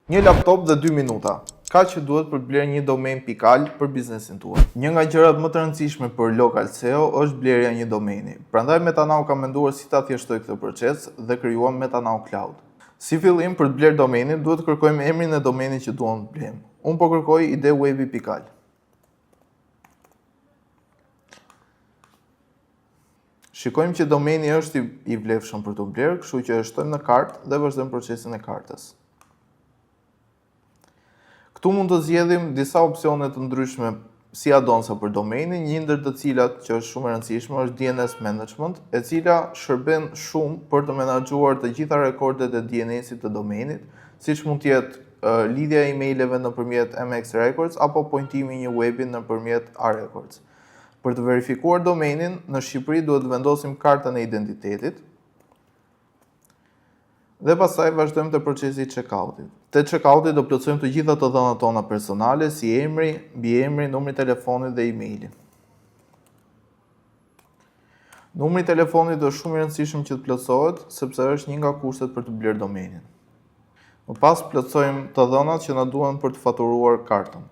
Një laptop dhe 2 minuta. Ka që duhet për blerë një domain pikal për biznesin tuaj. Një nga gjërat më të rëndësishme për local SEO është blerja e një domeni. Prandaj Metanau ka menduar si ta thjeshtoj këtë proces dhe krijuam Metanau Cloud. Si fillim, për të blerë domenin duhet të kërkojmë emrin e domenit që duam të blejmë. Unë po kërkoj ide webi pikal. Shikojmë që domeni është i vlefshëm për të blerë, kështu që e shtojmë në kartë dhe vazhdojmë procesin e kartës. Këtu mund të zgjedhim disa opsione të ndryshme si addonsa për domenin, një ndër të cilat që është shumë e rëndësishme është DNS Management, e cila shërben shumë për të menaxhuar të gjitha rekordet e DNS-it të domenit, siç mund të jetë lidhja e emaileve nëpërmjet MX Records apo pointimi i një webi nëpërmjet A Records. Për të verifikuar domenin, në Shqipëri duhet të vendosim kartën e identitetit dhe pastaj vazhdojmë te procesi i check-outit. Te check-outi do plotësojmë të gjitha të dhënat tona personale, si emri, mbiemri, numri i telefonit dhe emaili. Numri i telefonit është shumë i rëndësishëm që të plotësohet, sepse është një nga kushtet për të blerë domenin. Më pas plotësojmë të dhënat që na duhen për të faturuar kartën.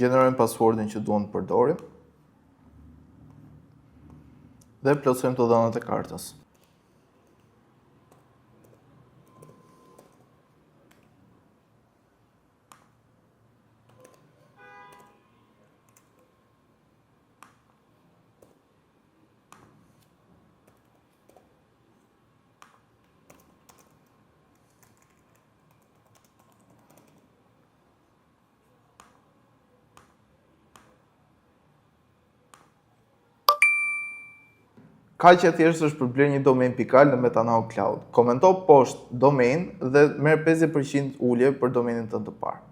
Gjenerojmë passwordin që duam të përdorim dhe plotësojmë të dhënat e kartës. Kaq e thjeshtë është për blerë një domain pikal në Metanau Cloud. Komento poshtë domain dhe merr 50% ulje për domenin tënd të parë.